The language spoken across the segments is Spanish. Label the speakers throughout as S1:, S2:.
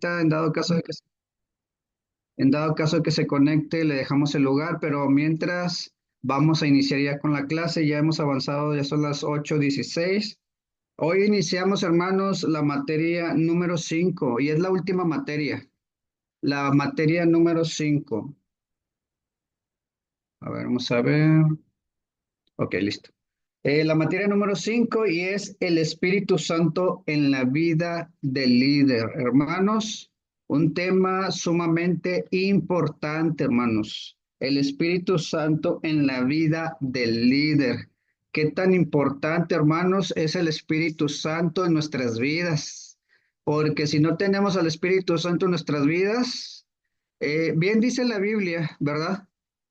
S1: conecta, en dado caso de que se conecte, le dejamos el lugar, pero mientras vamos a iniciar ya con la clase, ya hemos avanzado, ya son las 8:16. Hoy iniciamos, hermanos, la materia número 5 y es la última materia, la materia número 5. A ver, vamos a ver. Ok, listo. La materia número 5 y es el Espíritu Santo en la vida del líder. Hermanos, un tema sumamente importante, hermanos. El Espíritu Santo en la vida del líder. ¿Qué tan importante, hermanos, es el Espíritu Santo en nuestras vidas? Porque si no tenemos al Espíritu Santo en nuestras vidas, bien dice la Biblia, ¿verdad?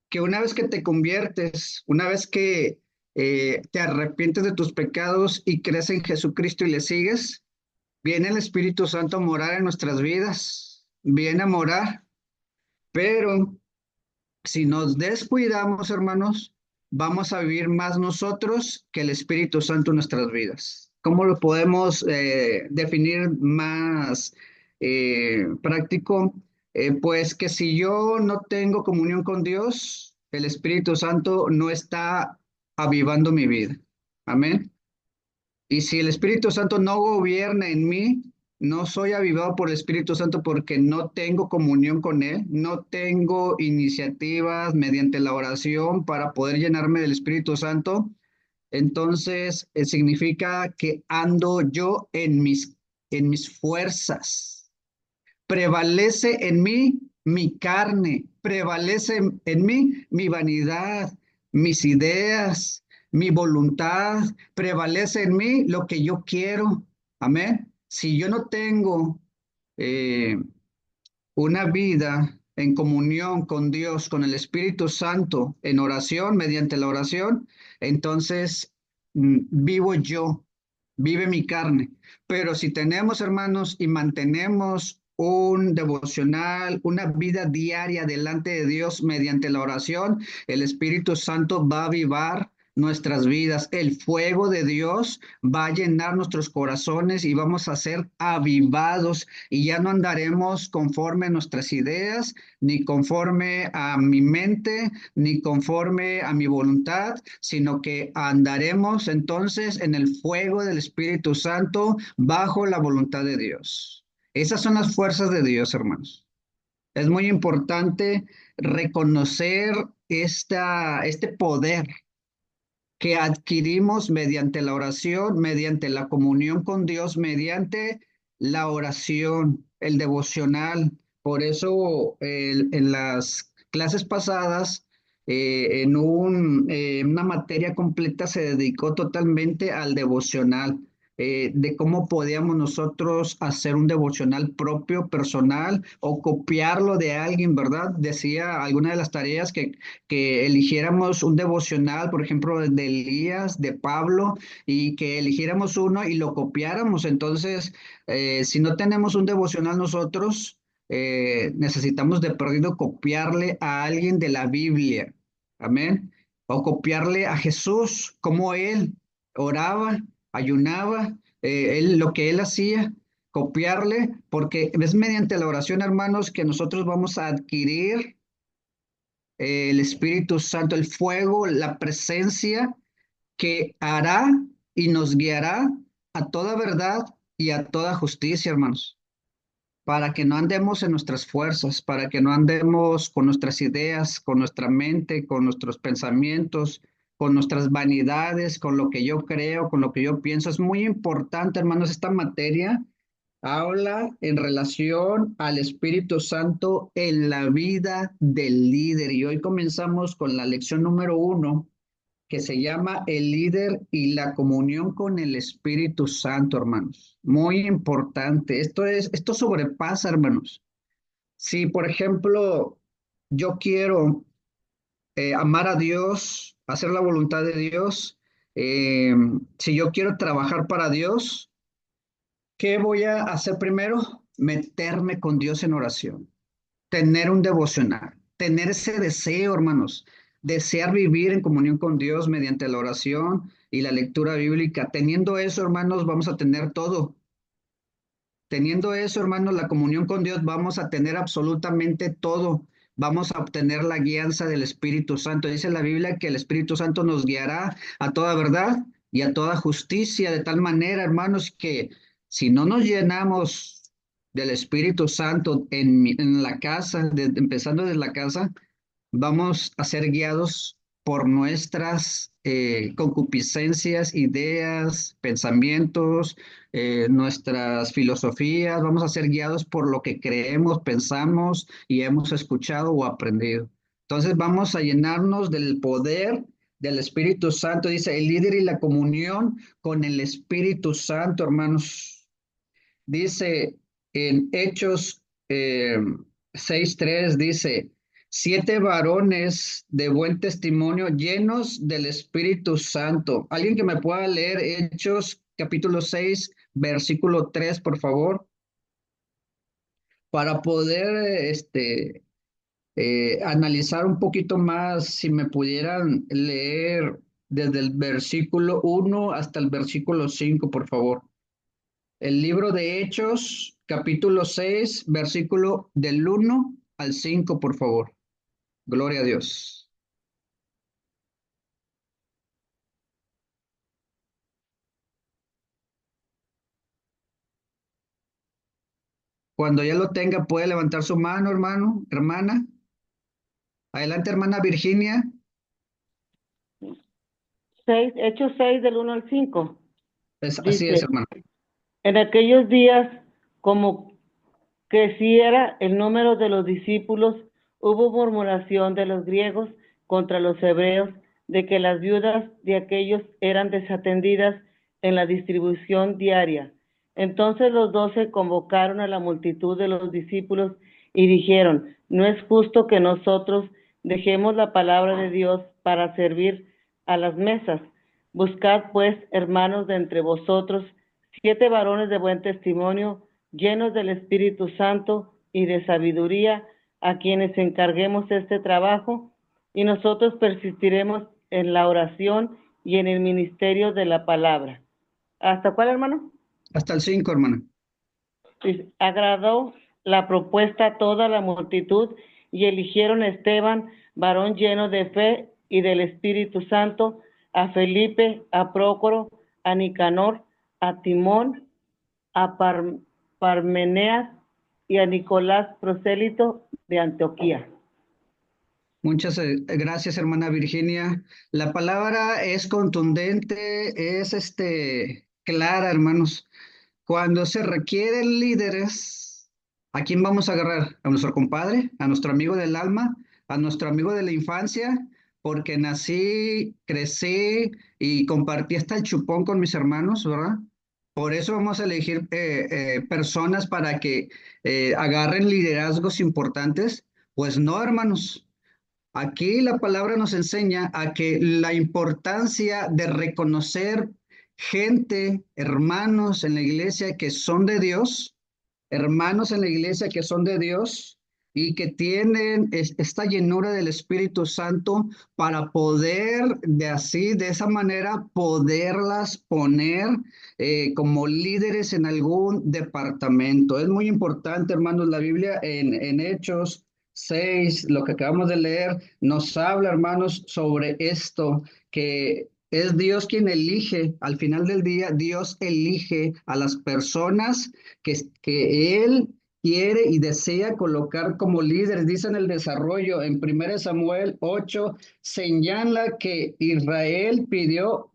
S1: Que una vez que te conviertes, una vez que te arrepientes de tus pecados y crees en Jesucristo y le sigues, viene el Espíritu Santo a morar en nuestras vidas, viene a morar, pero si nos descuidamos, hermanos, vamos a vivir más nosotros que el Espíritu Santo en nuestras vidas. ¿Cómo lo podemos definir más práctico? Pues que si yo no tengo comunión con Dios, el Espíritu Santo no está avivando mi vida. Amén. Y si el Espíritu Santo no gobierna en mí, no soy avivado por el Espíritu Santo porque no tengo comunión con Él, no tengo iniciativas mediante la oración para poder llenarme del Espíritu Santo, entonces significa que ando yo en mis fuerzas. Prevalece en mí mi carne, prevalece en mí mi vanidad, mis ideas, mi voluntad, prevalece en mí lo que yo quiero. Amén. Si yo no tengo eh, una vida en comunión con Dios, con el Espíritu Santo, en oración, mediante la oración, entonces vivo yo, vive mi carne. Pero si tenemos, hermanos, y mantenemos un devocional, una vida diaria delante de Dios mediante la oración, el Espíritu Santo va a avivar nuestras vidas. El fuego de Dios va a llenar nuestros corazones y vamos a ser avivados y ya no andaremos conforme a nuestras ideas, ni conforme a mi mente, ni conforme a mi voluntad, sino que andaremos entonces en el fuego del Espíritu Santo bajo la voluntad de Dios. Esas son las fuerzas de Dios, hermanos. Es muy importante reconocer este poder que adquirimos mediante la oración, mediante la comunión con Dios, mediante la oración, el devocional. Por eso en las clases pasadas, una materia completa se dedicó totalmente al devocional, de cómo podíamos nosotros hacer un devocional propio, personal, o copiarlo de alguien, ¿verdad? Decía alguna de las tareas que eligiéramos un devocional, por ejemplo, de Elías, de Pablo, y que eligiéramos uno y lo copiáramos. Entonces, si no tenemos un devocional nosotros, necesitamos de perdido copiarle a alguien de la Biblia. Amén. O copiarle a Jesús, como él oraba, ayunaba, lo que él hacía. Copiarle, porque es mediante la oración, hermanos, que nosotros vamos a adquirir el Espíritu Santo, el fuego, la presencia que hará y nos guiará a toda verdad y a toda justicia, hermanos, para que no andemos en nuestras fuerzas, para que no andemos con nuestras ideas, con nuestra mente, con nuestros pensamientos, con nuestras vanidades, con lo que yo creo, con lo que yo pienso. Es muy importante, hermanos, esta materia habla en relación al Espíritu Santo en la vida del líder. Y hoy comenzamos con la lección número 1, que se llama el líder y la comunión con el Espíritu Santo, hermanos. Muy importante. Esto sobrepasa, hermanos. Si, por ejemplo, yo quiero amar a Dios, hacer la voluntad de Dios, eh, si yo quiero trabajar para Dios, ¿qué voy a hacer primero? Meterme con Dios en oración, tener un devocional, tener ese deseo, hermanos, desear vivir en comunión con Dios mediante la oración y la lectura bíblica. Teniendo eso, hermanos, vamos a tener todo. Teniendo eso, hermanos, la comunión con Dios, vamos a tener absolutamente todo. Vamos a obtener la guianza del Espíritu Santo. Dice la Biblia que el Espíritu Santo nos guiará a toda verdad y a toda justicia, de tal manera, hermanos, que si no nos llenamos del Espíritu Santo en la casa, empezando desde la casa, vamos a ser guiados por nuestras concupiscencias, ideas, pensamientos, nuestras filosofías. Vamos a ser guiados por lo que creemos, pensamos y hemos escuchado o aprendido. Entonces vamos a llenarnos del poder del Espíritu Santo. Dice el líder y la comunión con el Espíritu Santo, hermanos. Dice en Hechos 6:3, dice, 7 varones de buen testimonio llenos del Espíritu Santo. ¿Alguien que me pueda leer Hechos capítulo 6 versículo 3, por favor? Para poder analizar un poquito más, si me pudieran leer desde el versículo 1 hasta el versículo 5, por favor. El libro de Hechos, capítulo 6, versículo del 1 al 5, por favor. Gloria a Dios. Cuando ya lo tenga, puede levantar su mano, hermano, hermana. Adelante, hermana Virginia.
S2: Hechos 6 del 1 al 5.
S1: Así es,
S2: Dice,
S1: hermano.
S2: en aquellos días, como creciera el número de los discípulos, hubo murmuración de los griegos contra los hebreos de que las viudas de aquellos eran desatendidas en la distribución diaria. Entonces los 12 convocaron a la multitud de los discípulos y dijeron, no es justo que nosotros dejemos la palabra de Dios para servir a las mesas. Buscad pues, hermanos, de entre vosotros 7 varones de buen testimonio, llenos del Espíritu Santo y de sabiduría, a quienes encarguemos este trabajo, y nosotros persistiremos en la oración y en el ministerio de la palabra. ¿Hasta cuál, hermano?
S1: Hasta el 5, hermano.
S2: Agradó la propuesta a toda la multitud y eligieron a Esteban, varón lleno de fe y del Espíritu Santo, a Felipe, a Prócoro, a Nicanor, a Timón, a Parmeneas y a Nicolás, prosélito de Antioquía.
S1: Muchas gracias, hermana Virginia. La palabra es contundente, es clara, hermanos. Cuando se requieren líderes, ¿a quién vamos a agarrar? ¿A nuestro compadre? ¿A nuestro amigo del alma? ¿A nuestro amigo de la infancia? Porque nací, crecí y compartí hasta el chupón con mis hermanos, ¿verdad? Por eso vamos a elegir personas para que agarren liderazgos importantes. Pues no, hermanos. Aquí la palabra nos enseña a que la importancia de reconocer gente, hermanos en la iglesia que son de Dios, hermanos en la iglesia que son de Dios y que tienen esta llenura del Espíritu Santo para poder de esa manera, poderlas poner como líderes en algún departamento. Es muy importante, hermanos, la Biblia en Hechos 6, lo que acabamos de leer, nos habla, hermanos, sobre esto, que es Dios quien elige, al final del día, Dios elige a las personas que Él quiere y desea colocar como líderes. Dice en el desarrollo, en 1 Samuel 8, señala que Israel pidió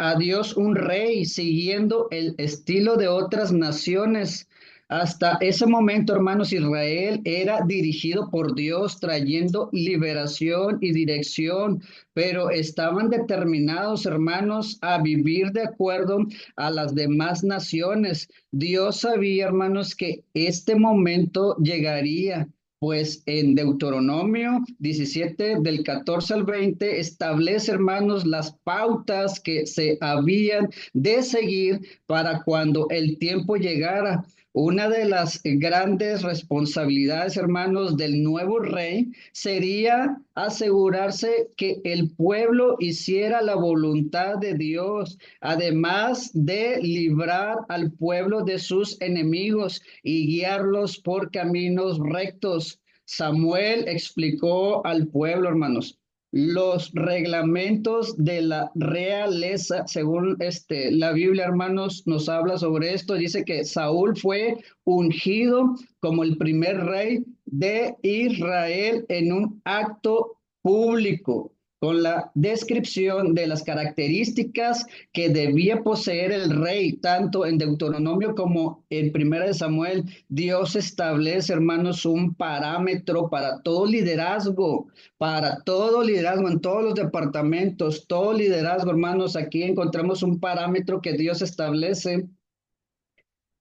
S1: a Dios un rey siguiendo el estilo de otras naciones. Hasta ese momento, hermanos, Israel era dirigido por Dios, trayendo liberación y dirección, pero estaban determinados, hermanos, a vivir de acuerdo a las demás naciones. Dios sabía, hermanos, que este momento llegaría. Pues en Deuteronomio 17, del 14 al 20, establece, hermanos, las pautas que se habían de seguir para cuando el tiempo llegara. Una de las grandes responsabilidades, hermanos, del nuevo rey sería asegurarse que el pueblo hiciera la voluntad de Dios, además de librar al pueblo de sus enemigos y guiarlos por caminos rectos. Samuel explicó al pueblo, hermanos, los reglamentos de la realeza, según la Biblia, hermanos, nos habla sobre esto. Dice que Saúl fue ungido como el primer rey de Israel en un acto público, con la descripción de las características que debía poseer el rey, tanto en Deuteronomio como en Primera de Samuel. Dios establece, hermanos, un parámetro para todo liderazgo en todos los departamentos, todo liderazgo, hermanos. Aquí encontramos un parámetro que Dios establece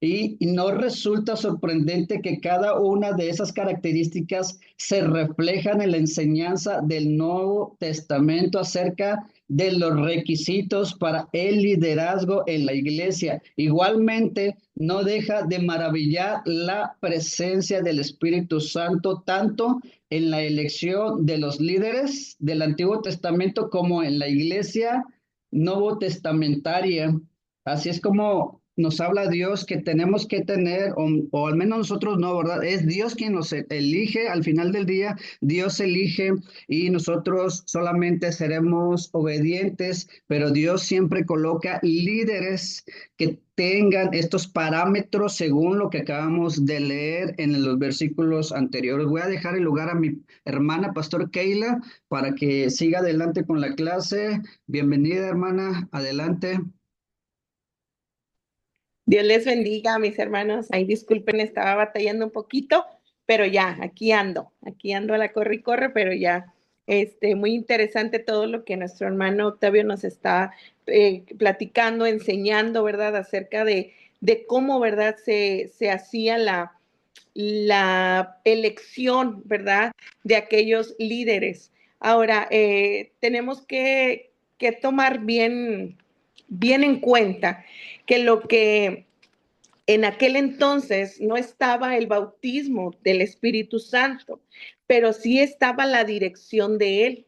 S1: y no resulta sorprendente que cada una de esas características se reflejan en la enseñanza del Nuevo Testamento acerca de los requisitos para el liderazgo en la iglesia. Igualmente, no deja de maravillar la presencia del Espíritu Santo tanto en la elección de los líderes del Antiguo Testamento como en la iglesia nuevo testamentaria. Así es como nos habla Dios que tenemos que tener, o al menos nosotros no, ¿verdad? Es Dios quien nos elige, al final del día, Dios elige y nosotros solamente seremos obedientes, pero Dios siempre coloca líderes que tengan estos parámetros según lo que acabamos de leer en los versículos anteriores. Voy a dejar el lugar a mi hermana, Pastor Keila, para que siga adelante con la clase. Bienvenida, hermana, adelante.
S3: Dios les bendiga, mis hermanos. Ay, disculpen, estaba batallando un poquito, pero ya, aquí ando a la corre y corre, pero ya, muy interesante todo lo que nuestro hermano Octavio nos está platicando, enseñando, ¿verdad? Acerca de cómo, ¿verdad? Se hacía la elección, ¿verdad? De aquellos líderes. Ahora, tenemos que tomar bien en cuenta que lo que en aquel entonces no estaba el bautismo del Espíritu Santo, pero sí estaba la dirección de él.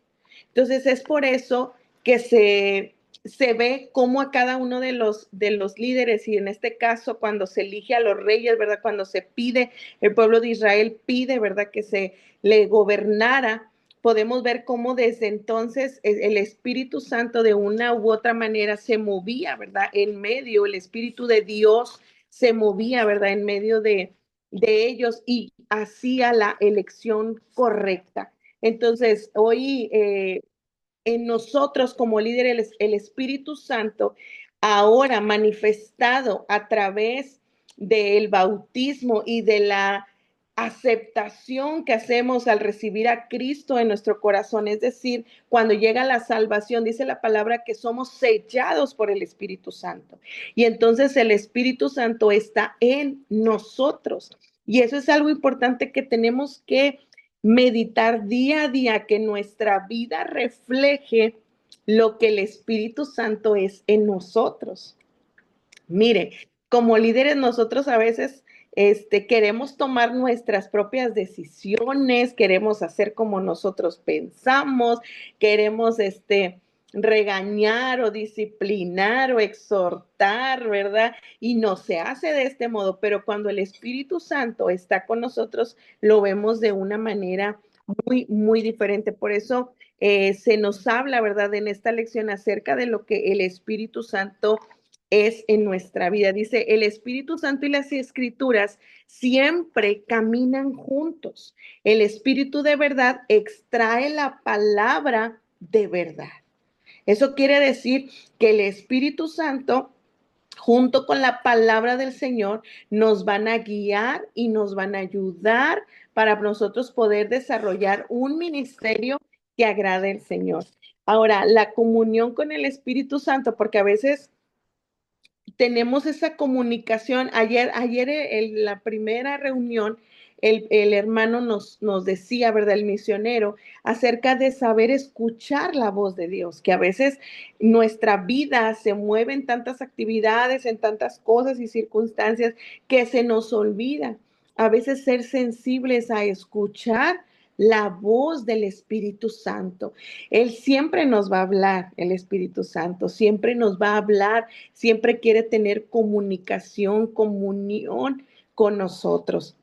S3: Entonces es por eso que se ve cómo a cada uno de los líderes, y en este caso cuando se elige a los reyes, ¿verdad? Cuando se pide, el pueblo de Israel pide, ¿verdad? Que se le gobernara, podemos ver cómo desde entonces el Espíritu Santo de una u otra manera se movía, ¿verdad? En medio, el Espíritu de Dios se movía, ¿verdad? En medio de ellos y hacía la elección correcta. Entonces, hoy en nosotros como líderes, el Espíritu Santo, ahora manifestado a través del bautismo y de la aceptación que hacemos al recibir a Cristo en nuestro corazón, es decir, cuando llega la salvación, dice la palabra que somos sellados por el Espíritu Santo. Y entonces el Espíritu Santo está en nosotros. Y eso es algo importante que tenemos que meditar día a día, que nuestra vida refleje lo que el Espíritu Santo es en nosotros. Mire, como líderes nosotros a veces queremos tomar nuestras propias decisiones, queremos hacer como nosotros pensamos, queremos regañar o disciplinar o exhortar, ¿verdad? Y no se hace de este modo, pero cuando el Espíritu Santo está con nosotros, lo vemos de una manera muy diferente. Por eso se nos habla, ¿verdad? En esta lección acerca de lo que el Espíritu Santo es en nuestra vida. Dice, el Espíritu Santo y las Escrituras siempre caminan juntos. El Espíritu de verdad extrae la palabra de verdad. Eso quiere decir que el Espíritu Santo, junto con la palabra del Señor, nos van a guiar y nos van a ayudar para nosotros poder desarrollar un ministerio que agrade al Señor. Ahora, la comunión con el Espíritu Santo, porque a veces tenemos esa comunicación. Ayer en la primera reunión, el hermano nos decía, ¿verdad? El misionero, acerca de saber escuchar la voz de Dios, que a veces nuestra vida se mueve en tantas actividades, en tantas cosas y circunstancias que se nos olvida. A veces ser sensibles a escuchar la voz del Espíritu Santo. Él siempre nos va a hablar, el Espíritu Santo, siempre nos va a hablar, siempre quiere tener comunicación, comunión con nosotros.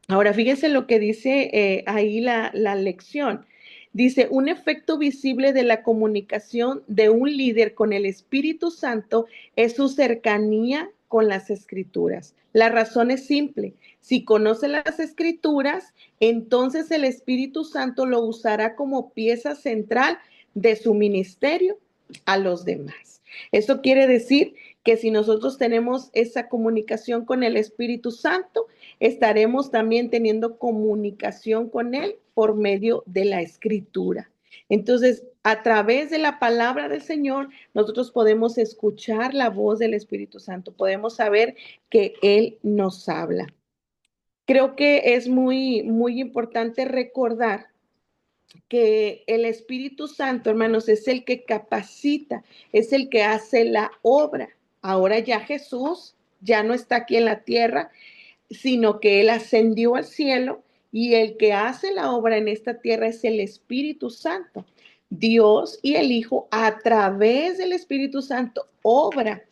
S3: Ahora, fíjense lo que dice ahí la lección. Dice, un efecto visible de la comunicación de un líder con el Espíritu Santo es su cercanía con las Escrituras. La razón es simple. Si conoce las Escrituras, entonces el Espíritu Santo lo usará como pieza central de su ministerio a los demás. Eso quiere decir que si nosotros tenemos esa comunicación con el Espíritu Santo, estaremos también teniendo comunicación con Él por medio de la Escritura. Entonces, a través de la palabra del Señor, nosotros podemos escuchar la voz del Espíritu Santo, podemos saber que Él nos habla. Creo que es muy importante recordar que el Espíritu Santo, hermanos, es el que capacita, es el que hace la obra. Ahora ya Jesús ya no está aquí en la tierra, sino que Él ascendió al cielo y el que hace la obra en esta tierra es el Espíritu Santo. Dios y el Hijo a través del Espíritu Santo obra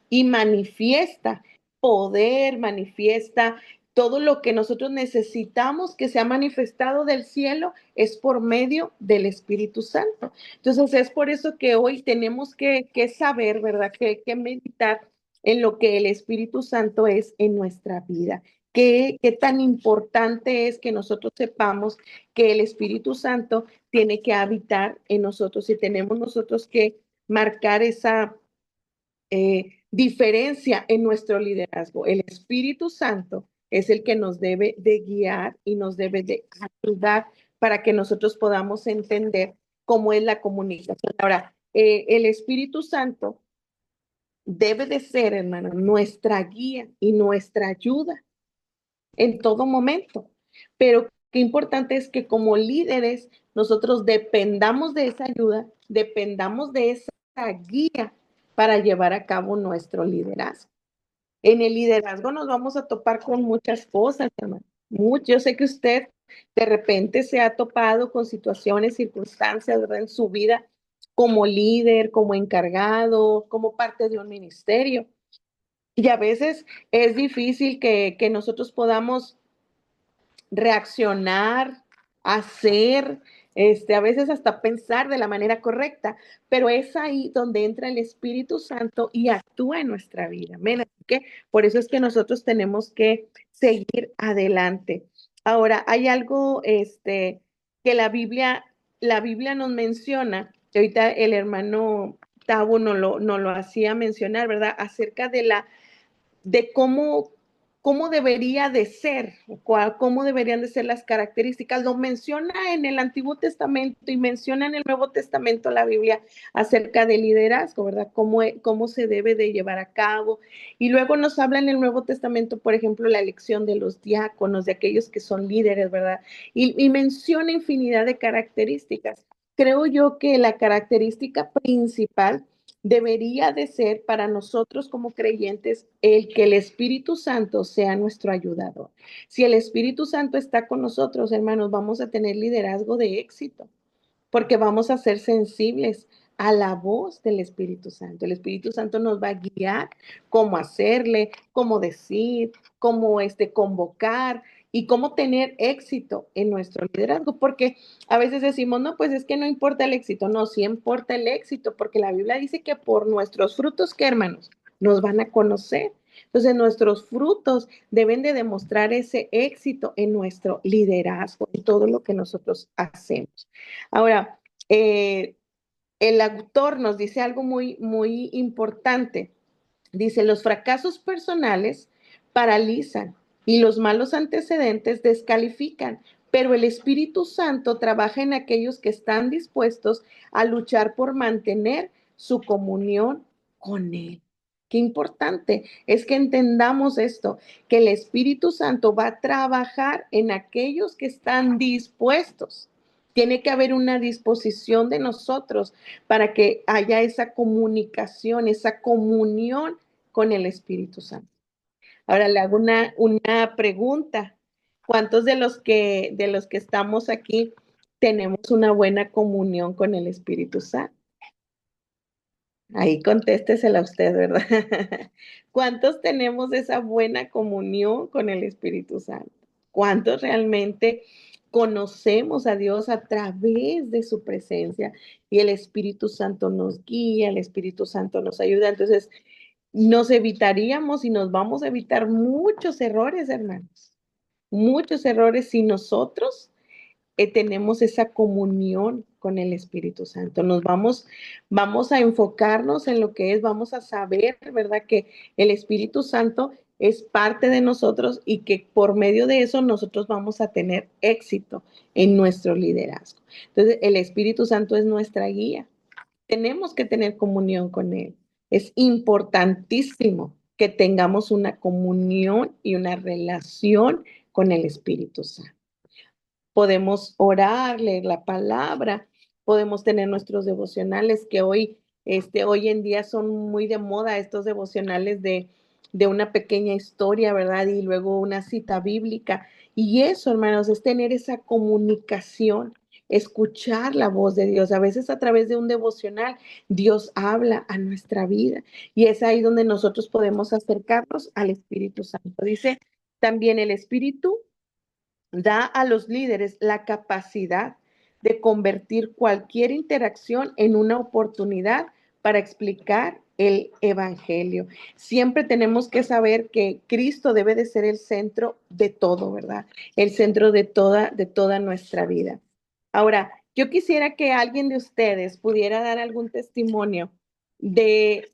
S3: y manifiesta poder, manifiesta todo lo que nosotros necesitamos que se ha manifestado del cielo es por medio del Espíritu Santo. Entonces es por eso que hoy tenemos que saber, ¿verdad? Que meditar en lo que el Espíritu Santo es en nuestra vida. Qué tan importante es que nosotros sepamos que el Espíritu Santo tiene que habitar en nosotros y tenemos nosotros que marcar esa diferencia en nuestro liderazgo. El Espíritu Santo es el que nos debe de guiar y nos debe de ayudar para que nosotros podamos entender cómo es la comunicación. Ahora, el Espíritu Santo debe de ser, hermano, nuestra guía y nuestra ayuda en todo momento. Pero qué importante es que como líderes nosotros dependamos de esa ayuda, dependamos de esa guía para llevar a cabo nuestro liderazgo. En el liderazgo nos vamos a topar con muchas cosas, hermano. Yo sé que usted de repente se ha topado con situaciones, circunstancias, ¿verdad? En su vida como líder, como encargado, como parte de un ministerio. Y a veces es difícil que nosotros podamos reaccionar, hacer, a veces hasta pensar de la manera correcta, pero es ahí donde entra el Espíritu Santo y actúa en nuestra vida. Amén. Así que por eso es que nosotros tenemos que seguir adelante. Ahora, hay algo que la Biblia nos menciona, que ahorita el hermano Tavo no lo hacía mencionar, ¿verdad? Acerca de cómo debería de ser, cómo deberían de ser las características. Lo menciona en el Antiguo Testamento y menciona en el Nuevo Testamento la Biblia acerca del liderazgo, ¿verdad? Cómo se debe de llevar a cabo. Y luego nos habla en el Nuevo Testamento, por ejemplo, la elección de los diáconos, de aquellos que son líderes, ¿verdad? Y menciona infinidad de características. Creo yo que la característica principal debería de ser para nosotros como creyentes el que el Espíritu Santo sea nuestro ayudador. Si el Espíritu Santo está con nosotros, hermanos, vamos a tener liderazgo de éxito, porque vamos a ser sensibles a la voz del Espíritu Santo. El Espíritu Santo nos va a guiar cómo hacerle, cómo decir, cómo convocar y cómo tener éxito en nuestro liderazgo, porque a veces decimos, no, pues es que no importa el éxito, no, sí importa el éxito, porque la Biblia dice que por nuestros frutos, ¿qué, hermanos? Nos van a conocer. Entonces, nuestros frutos deben de demostrar ese éxito en nuestro liderazgo, en todo lo que nosotros hacemos. Ahora, el autor nos dice algo muy importante. Dice, los fracasos personales paralizan y los malos antecedentes descalifican, pero el Espíritu Santo trabaja en aquellos que están dispuestos a luchar por mantener su comunión con Él. Qué importante es que entendamos esto, que el Espíritu Santo va a trabajar en aquellos que están dispuestos. Tiene que haber una disposición de nosotros para que haya esa comunicación, esa comunión con el Espíritu Santo. Ahora le hago una pregunta. ¿Cuántos de los que estamos aquí tenemos una buena comunión con el Espíritu Santo? Ahí contéstesela usted, ¿verdad? ¿Cuántos tenemos esa buena comunión con el Espíritu Santo? ¿Cuántos realmente conocemos a Dios a través de su presencia? Y el Espíritu Santo nos guía, el Espíritu Santo nos ayuda. Entonces, nos evitaríamos y nos vamos a evitar muchos errores, hermanos. Muchos errores si nosotros tenemos esa comunión con el Espíritu Santo. Vamos a enfocarnos en lo que es, vamos a saber, ¿verdad? Que el Espíritu Santo es parte de nosotros y que por medio de eso nosotros vamos a tener éxito en nuestro liderazgo. Entonces, el Espíritu Santo es nuestra guía. Tenemos que tener comunión con Él. Es importantísimo que tengamos una comunión y una relación con el Espíritu Santo. Podemos orar, leer la palabra, podemos tener nuestros devocionales que hoy en día son muy de moda, estos devocionales de una pequeña historia, ¿verdad? Y luego una cita bíblica. Y eso, hermanos, es tener esa comunicación, escuchar la voz de Dios. A veces a través de un devocional, Dios habla a nuestra vida. Y es ahí donde nosotros podemos acercarnos al Espíritu Santo. Dice también el Espíritu da a los líderes la capacidad de convertir cualquier interacción en una oportunidad para explicar el evangelio. Siempre tenemos que saber que Cristo debe de ser el centro de todo, ¿verdad? El centro de toda nuestra vida. Ahora, yo quisiera que alguien de ustedes pudiera dar algún testimonio de,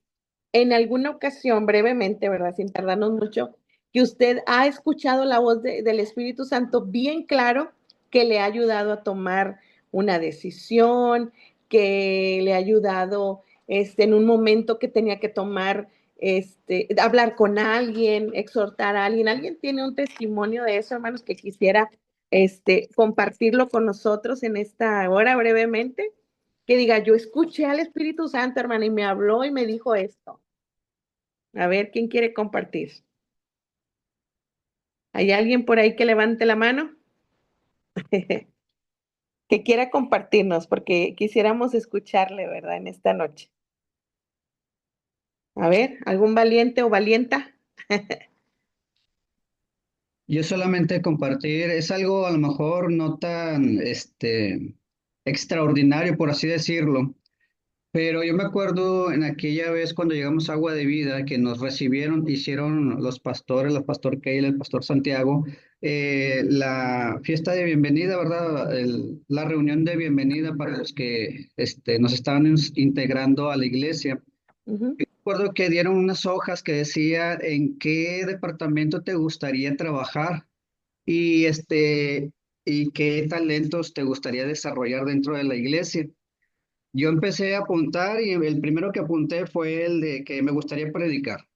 S3: en alguna ocasión, brevemente, ¿verdad? Sin tardarnos mucho, que usted ha escuchado la voz del Espíritu Santo bien claro, que le ha ayudado a tomar una decisión, que le ha ayudado en un momento que tenía que tomar, hablar con alguien, exhortar a alguien. ¿Alguien tiene un testimonio de eso, hermanos, que quisiera compartirlo con nosotros en esta hora brevemente? Que diga, yo escuché al Espíritu Santo, hermano, y me habló y me dijo esto. A ver, ¿quién quiere compartir? ¿Hay alguien por ahí que levante la mano? Que quiera compartirnos, porque quisiéramos escucharle, ¿verdad? En esta noche. A ver, ¿algún valiente o valienta?
S1: Yo solamente compartir, es algo a lo mejor no tan extraordinario, por así decirlo, pero yo me acuerdo en aquella vez cuando llegamos a Agua de Vida, que nos recibieron, hicieron los pastores, el pastor Keila, el pastor Santiago, la fiesta de bienvenida, ¿verdad? La reunión de bienvenida para los que nos estaban integrando a la iglesia.
S3: Ujú.
S1: Recuerdo que dieron unas hojas que decía en qué departamento te gustaría trabajar y y qué talentos te gustaría desarrollar dentro de la iglesia. Yo empecé a apuntar y el primero que apunté fue el de que me gustaría predicar.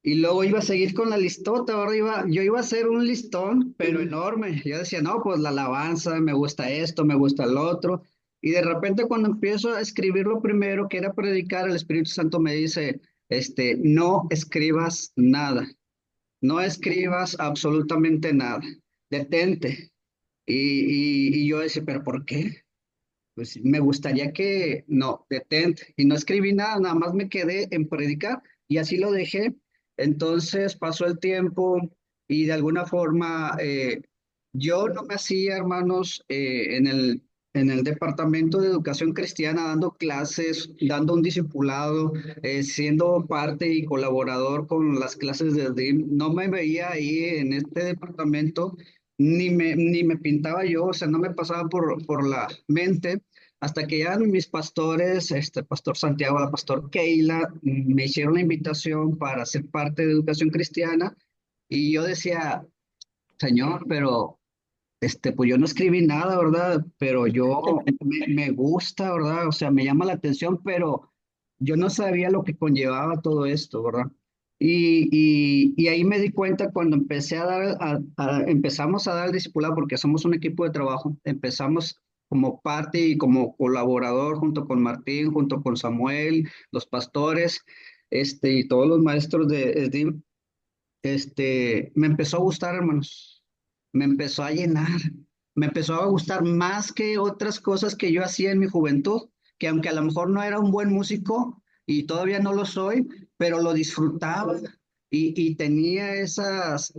S1: Y luego iba a seguir con la listota, ahora yo iba a hacer un listón, pero enorme. Yo decía, no, pues la alabanza, me gusta esto, me gusta lo otro. Y de repente cuando empiezo a escribir lo primero, que era predicar, el Espíritu Santo me dice, no escribas nada, no escribas absolutamente nada, detente. Y yo decía, pero ¿por qué? Pues me gustaría que, no, detente. Y no escribí nada, nada más me quedé en predicar y así lo dejé. Entonces pasó el tiempo y de alguna forma yo no me hacía, hermanos, en el departamento de educación cristiana, dando clases, dando un discipulado, siendo parte y colaborador con las clases de DRIM. No me veía ahí en este departamento, ni me pintaba yo, o sea, no me pasaba por la mente. Hasta que ya mis pastores, pastor Santiago, la pastor Keila, me hicieron la invitación para ser parte de educación cristiana y yo decía, Señor, pero pues yo no escribí nada, ¿verdad? Pero me gusta, ¿verdad? O sea, me llama la atención, pero yo no sabía lo que conllevaba todo esto, ¿verdad? Y ahí me di cuenta cuando empecé a dar, empezamos a dar el discipulado, porque somos un equipo de trabajo, empezamos como parte y como colaborador junto con Martín, junto con Samuel, los pastores, y todos los maestros de SDIM, me empezó a gustar, hermanos, me empezó a llenar, me empezó a gustar más que otras cosas que yo hacía en mi juventud, que aunque a lo mejor no era un buen músico y todavía no lo soy, pero lo disfrutaba y tenía esas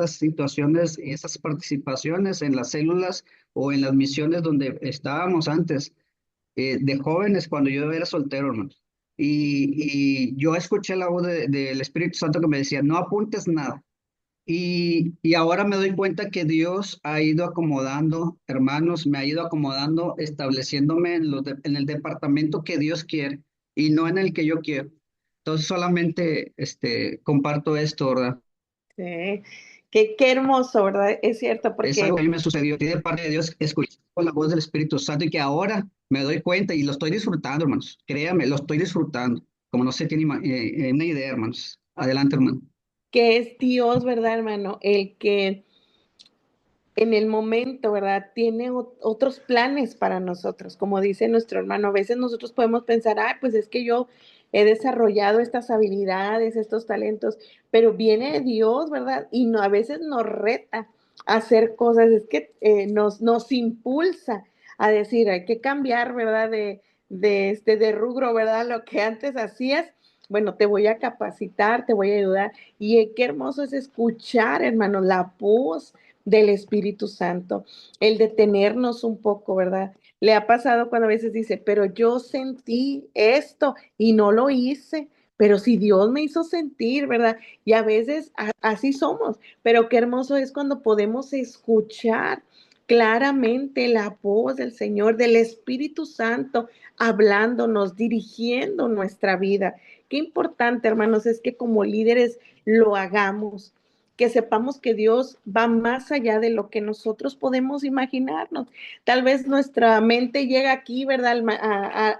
S1: situaciones y esas participaciones en las células o en las misiones donde estábamos antes de jóvenes cuando yo era soltero, hermanos. Y yo escuché la voz del Espíritu Santo que me decía, no apuntes nada. Y ahora me doy cuenta que Dios ha ido acomodando, hermanos, me ha ido acomodando, estableciéndome en el departamento que Dios quiere y no en el que yo quiero. Entonces solamente comparto esto, ¿verdad?
S3: Sí. Qué hermoso, ¿verdad? Es cierto,
S1: Es algo
S3: porque
S1: que a mí me sucedió, y de parte de Dios, escuché la voz del Espíritu Santo y que ahora me doy cuenta y lo estoy disfrutando, hermanos. Créame, lo estoy disfrutando, como no se tiene una idea, hermanos. Adelante, hermano.
S3: que es Dios, ¿verdad, hermano? El que en el momento, ¿verdad? Tiene otros planes para nosotros, como dice nuestro hermano. A veces nosotros podemos pensar, ay, pues es que yo he desarrollado estas habilidades, estos talentos, pero viene Dios, ¿verdad? Y no, a veces nos reta a hacer cosas, es que nos impulsa a decir, hay que cambiar, ¿verdad? De rubro, ¿verdad? Lo que antes hacías, bueno, te voy a capacitar, te voy a ayudar. Y qué hermoso es escuchar, hermano, la voz del Espíritu Santo, el detenernos un poco, ¿verdad? Le ha pasado cuando a veces dice, pero yo sentí esto y no lo hice, pero si Dios me hizo sentir, ¿verdad? Y a veces así somos, pero qué hermoso es cuando podemos escuchar claramente la voz del Señor, del Espíritu Santo, hablándonos, dirigiendo nuestra vida. Qué importante, hermanos, es que como líderes lo hagamos, que sepamos que Dios va más allá de lo que nosotros podemos imaginarnos. Tal vez nuestra mente llega aquí, ¿verdad?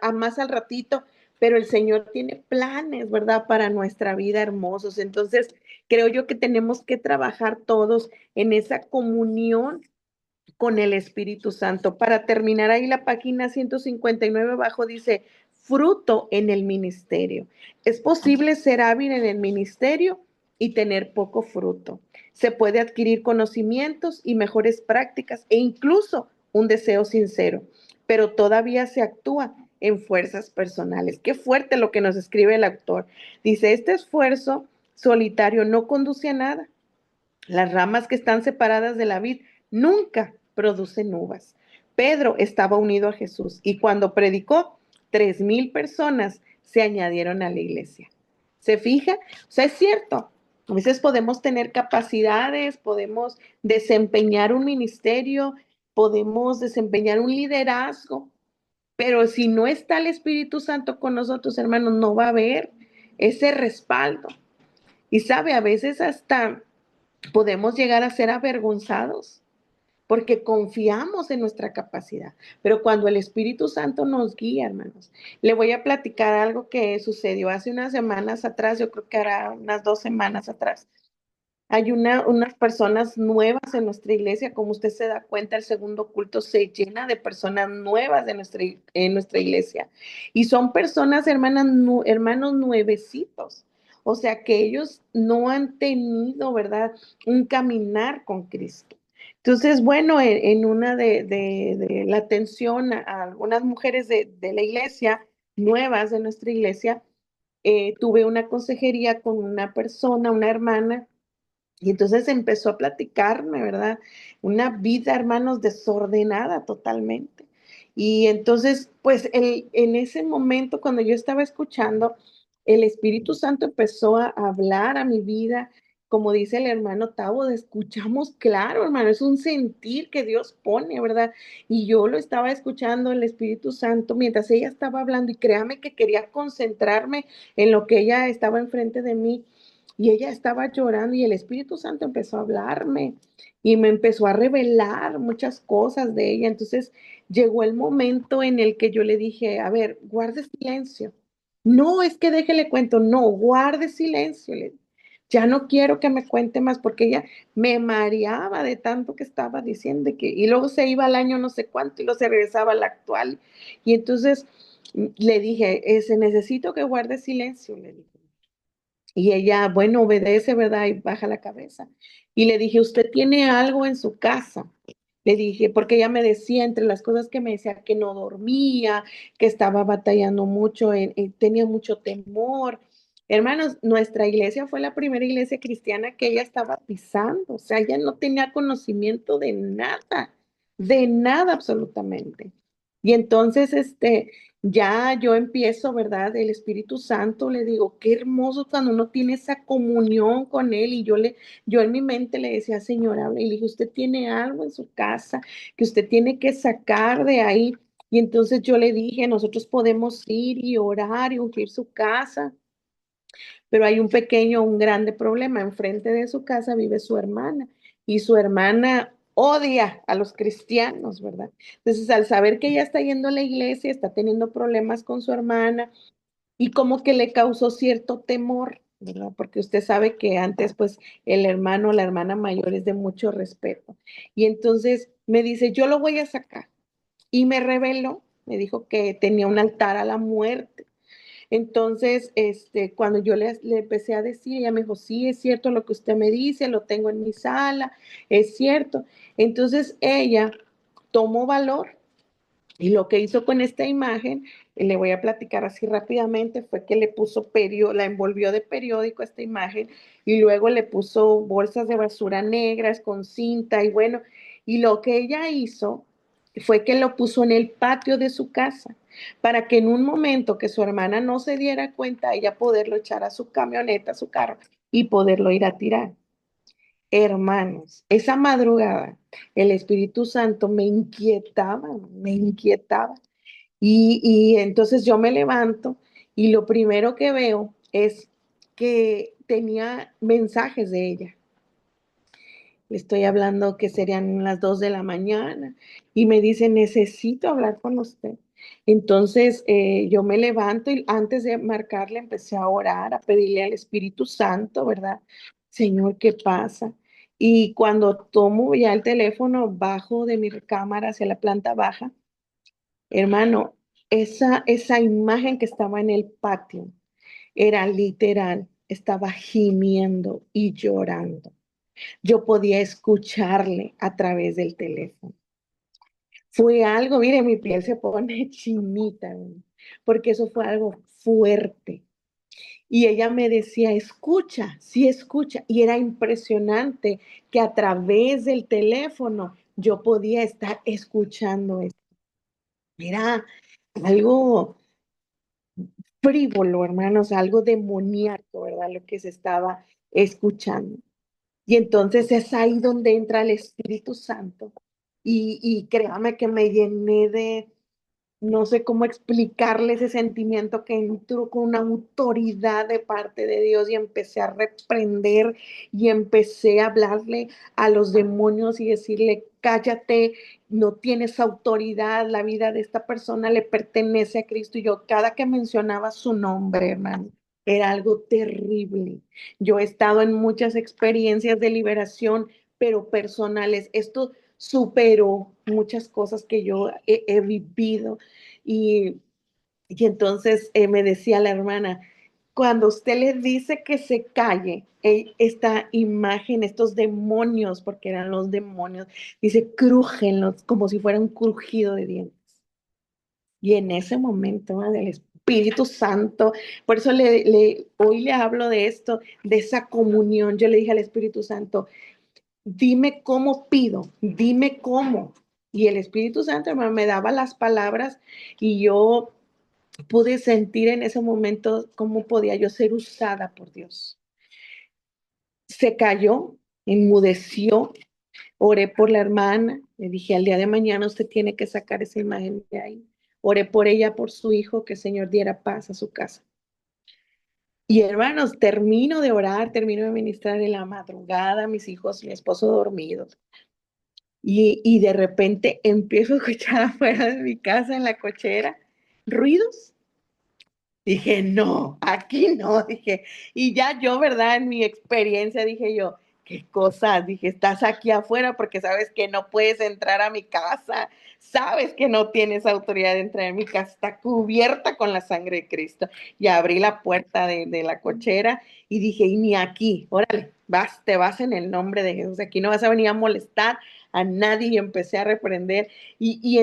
S3: A más al ratito, pero el Señor tiene planes, ¿verdad? Para nuestra vida hermosos. Entonces, creo yo que tenemos que trabajar todos en esa comunión con el Espíritu Santo. Para terminar ahí la página 159 abajo dice, fruto en el ministerio. Es posible ser hábil en el ministerio y tener poco fruto. Se puede adquirir conocimientos y mejores prácticas e incluso un deseo sincero, pero todavía se actúa en fuerzas personales. Qué fuerte lo que nos escribe el autor. Dice, este esfuerzo solitario no conduce a nada. Las ramas que están separadas de la vid nunca producen uvas. Pedro estaba unido a Jesús y cuando predicó, 3,000 personas se añadieron a la iglesia. ¿Se fija? O sea, es cierto. A veces podemos tener capacidades, podemos desempeñar un ministerio, podemos desempeñar un liderazgo, pero si no está el Espíritu Santo con nosotros, hermanos, no va a haber ese respaldo. Y sabe, a veces hasta podemos llegar a ser avergonzados porque confiamos en nuestra capacidad. Pero cuando el Espíritu Santo nos guía, hermanos, le voy a platicar algo que sucedió hace unas semanas atrás, yo creo que era unas 2 semanas atrás. Hay unas personas nuevas en nuestra iglesia, como usted se da cuenta, el segundo culto se llena de personas nuevas en nuestra iglesia. Y son personas, hermanos nuevecitos. O sea, que ellos no han tenido, ¿verdad? Un caminar con Cristo. Entonces, bueno, en una de la atención a algunas mujeres de la iglesia, nuevas de nuestra iglesia, tuve una consejería con una persona, una hermana, y entonces empezó a platicarme, ¿verdad? Una vida, hermanos, desordenada totalmente. Y entonces, pues en ese momento, cuando yo estaba escuchando, el Espíritu Santo empezó a hablar a mi vida, como dice el hermano Tavo, escuchamos claro, hermano, es un sentir que Dios pone, ¿verdad? Y yo lo estaba escuchando, el Espíritu Santo, mientras ella estaba hablando, y créame que quería concentrarme en lo que ella estaba enfrente de mí. Y ella estaba llorando y el Espíritu Santo empezó a hablarme y me empezó a revelar muchas cosas de ella. Entonces llegó el momento en el que yo le dije, a ver, guarde silencio. No es que déjele cuento, no, guarde silencio. Ya no quiero que me cuente más porque ella me mareaba de tanto que estaba diciendo y luego se iba al año no sé cuánto y luego se regresaba al actual. Y entonces le dije, ese necesito que guarde silencio, le dije. Y ella, bueno, obedece, ¿verdad? Y baja la cabeza. Y le dije, ¿usted tiene algo en su casa? Le dije, porque ella me decía, entre las cosas que me decía, que no dormía, que estaba batallando mucho, tenía mucho temor. Hermanos, nuestra iglesia fue la primera iglesia cristiana que ella estaba pisando, o sea, ella no tenía conocimiento de nada absolutamente. Y entonces, ya yo empiezo, ¿verdad? El Espíritu Santo, le digo, qué hermoso cuando uno tiene esa comunión con Él. Y yo en mi mente le decía, Señora, y le dije, usted tiene algo en su casa que usted tiene que sacar de ahí. Y entonces yo le dije, nosotros podemos ir y orar y ungir su casa, pero hay un pequeño, un grande problema. Enfrente de su casa vive su hermana y su hermana odia a los cristianos, ¿verdad? Entonces, al saber que ella está yendo a la iglesia, está teniendo problemas con su hermana y como que le causó cierto temor, ¿verdad? Porque usted sabe que antes, pues, el hermano o la hermana mayor es de mucho respeto. Y entonces me dice, yo lo voy a sacar. Y me reveló, me dijo que tenía un altar a la muerte. Entonces, cuando yo le empecé a decir, ella me dijo, sí, es cierto lo que usted me dice, lo tengo en mi sala, es cierto. Entonces ella tomó valor y lo que hizo con esta imagen, le voy a platicar así rápidamente, fue que le puso la envolvió de periódico esta imagen y luego le puso bolsas de basura negras con cinta y bueno, y lo que ella hizo fue que lo puso en el patio de su casa para que en un momento que su hermana no se diera cuenta, ella poderlo echar a su camioneta, a su carro y poderlo ir a tirar. Hermanos, esa madrugada el Espíritu Santo me inquietaba, me inquietaba. Y entonces yo me levanto y lo primero que veo es que tenía mensajes de ella. Le estoy hablando que serían las 2 de la mañana y me dice, necesito hablar con usted. Entonces yo me levanto y antes de marcarle empecé a orar, a pedirle al Espíritu Santo, ¿verdad? Señor, ¿qué pasa? Y cuando tomo ya el teléfono, bajo de mi cámara hacia la planta baja, hermano, esa imagen que estaba en el patio era literal, estaba gimiendo y llorando. Yo podía escucharle a través del teléfono. Fue algo, mire, mi piel se pone chinita, porque eso fue algo fuerte. Y ella me decía, escucha, sí escucha. Y era impresionante que a través del teléfono yo podía estar escuchando eso. Era algo frívolo, hermanos, algo demoníaco, ¿verdad? Lo que se estaba escuchando. Y entonces es ahí donde entra el Espíritu Santo. Y créame que me llené de, no sé cómo explicarle ese sentimiento que entró con una autoridad de parte de Dios y empecé a reprender y empecé a hablarle a los demonios y decirle, cállate, no tienes autoridad, la vida de esta persona le pertenece a Cristo. Y yo cada que mencionaba su nombre, hermano, era algo terrible. Yo he estado en muchas experiencias de liberación, pero personales. Esto superó muchas cosas que yo he vivido y, y entonces me decía la hermana, cuando usted le dice que se calle, esta imagen, estos demonios, porque eran los demonios, dice, crujen como si fuera un crujido de dientes. Y en ese momento, ¿no? Del Espíritu Santo, por eso hoy le hablo de esto, de esa comunión. Yo le dije al Espíritu Santo, dime cómo pido, dime cómo. Y el Espíritu Santo, hermano, me daba las palabras y yo pude sentir en ese momento cómo podía yo ser usada por Dios. Se cayó, enmudeció, oré por la hermana, le dije al día de mañana usted tiene que sacar esa imagen de ahí. Oré por ella, por su hijo, que el Señor diera paz a su casa. Y hermanos, termino de orar, termino de ministrar en la madrugada, mis hijos, mi esposo dormidos. Y de repente empiezo a escuchar afuera de mi casa en la cochera ruidos. Dije, no, aquí no, dije, y ya yo, ¿verdad? En mi experiencia dije yo, qué cosa, dije, estás aquí afuera porque sabes que no puedes entrar a mi casa, sabes que no tienes autoridad de entrar en mi casa, está cubierta con la sangre de Cristo. Y abrí la puerta de la cochera y dije, y ni aquí, órale, te vas en el nombre de Jesús, aquí no vas a venir a molestar a nadie. Y empecé a reprender y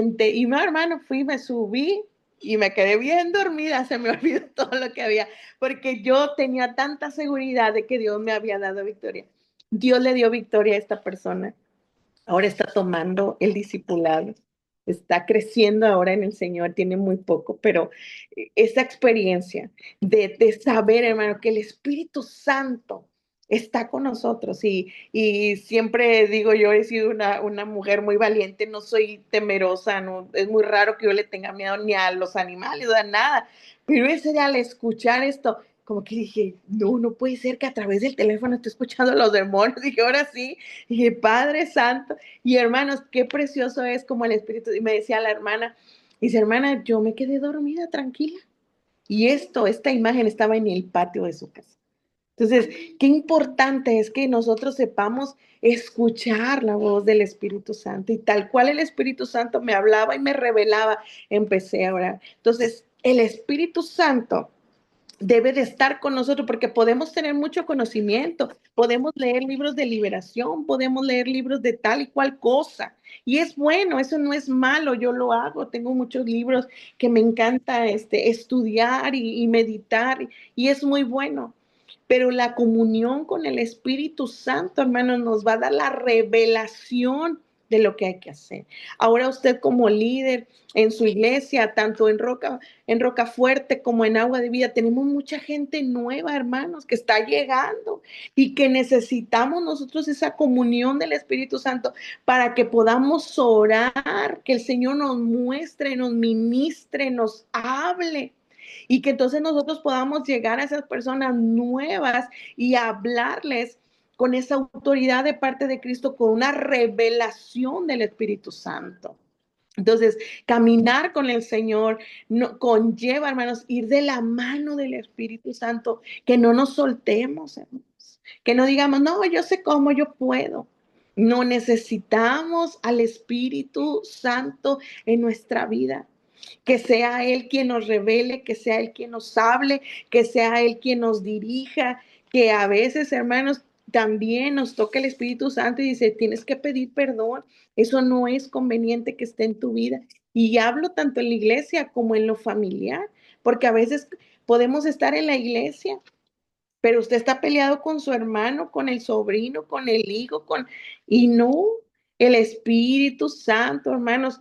S3: no, hermano, me subí y me quedé bien dormida, se me olvidó todo lo que había, porque yo tenía tanta seguridad de que Dios me había dado victoria. Dios le dio victoria a esta persona. Ahora está tomando el discipulado, está creciendo ahora en el Señor, tiene muy poco, pero esa experiencia de saber, hermano, que el Espíritu Santo está con nosotros y siempre digo, yo he sido una mujer muy valiente, no soy temerosa, no, es muy raro que yo le tenga miedo ni a los animales, a nada, pero ese al escuchar esto, como que dije, no, no puede ser que a través del teléfono esté escuchando a los demonios, dije, ahora sí, dije, Padre Santo, y hermanos, qué precioso es como el Espíritu, y me decía la hermana, dice, hermana, yo me quedé dormida, tranquila, y esta imagen estaba en el patio de su casa. Entonces, qué importante es que nosotros sepamos escuchar la voz del Espíritu Santo y tal cual el Espíritu Santo me hablaba y me revelaba, empecé a orar. Entonces, el Espíritu Santo debe de estar con nosotros porque podemos tener mucho conocimiento, podemos leer libros de liberación, podemos leer libros de tal y cual cosa. Y es bueno, eso no es malo, yo lo hago, tengo muchos libros que me encanta estudiar y meditar y es muy bueno. Pero la comunión con el Espíritu Santo, hermanos, nos va a dar la revelación de lo que hay que hacer. Ahora usted como líder en su iglesia, tanto en Roca Fuerte como en Agua de Vida, tenemos mucha gente nueva, hermanos, que está llegando y que necesitamos nosotros esa comunión del Espíritu Santo para que podamos orar, que el Señor nos muestre, nos ministre, nos hable y que entonces nosotros podamos llegar a esas personas nuevas y hablarles con esa autoridad de parte de Cristo, con una revelación del Espíritu Santo. Entonces, caminar con el Señor no, conlleva, hermanos, ir de la mano del Espíritu Santo, que no nos soltemos, hermanos, que no digamos, no, yo sé cómo, yo puedo. No necesitamos al Espíritu Santo en nuestra vida. Que sea Él quien nos revele, que sea Él quien nos hable, que sea Él quien nos dirija, que a veces, hermanos, también nos toca el Espíritu Santo y dice, tienes que pedir perdón, eso no es conveniente que esté en tu vida. Y hablo tanto en la iglesia como en lo familiar, porque a veces podemos estar en la iglesia, pero usted está peleado con su hermano, con el sobrino, con el hijo, y no, el Espíritu Santo, hermanos,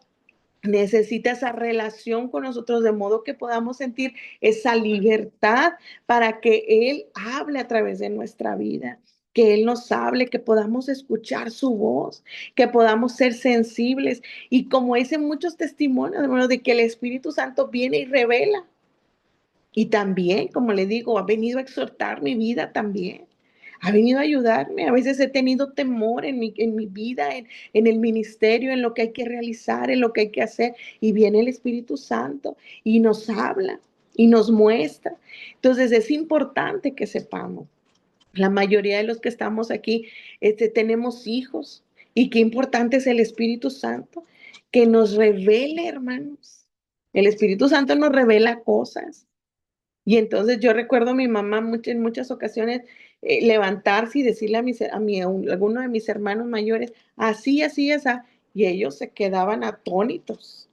S3: necesita esa relación con nosotros de modo que podamos sentir esa libertad para que Él hable a través de nuestra vida, que Él nos hable, que podamos escuchar su voz, que podamos ser sensibles. Y como dicen muchos testimonios, hermano, de que el Espíritu Santo viene y revela. Y también, como le digo, ha venido a exhortar mi vida también. Ha venido a ayudarme. A veces he tenido temor en mi vida, en el ministerio, en lo que hay que realizar, en lo que hay que hacer. Y viene el Espíritu Santo y nos habla y nos muestra. Entonces es importante que sepamos. La mayoría de los que estamos aquí tenemos hijos. Y qué importante es el Espíritu Santo que nos revele, hermanos. El Espíritu Santo nos revela cosas. Y entonces yo recuerdo a mi mamá en muchas ocasiones levantarse y decirle alguno de mis hermanos mayores, así, así, esa, y ellos se quedaban atónitos.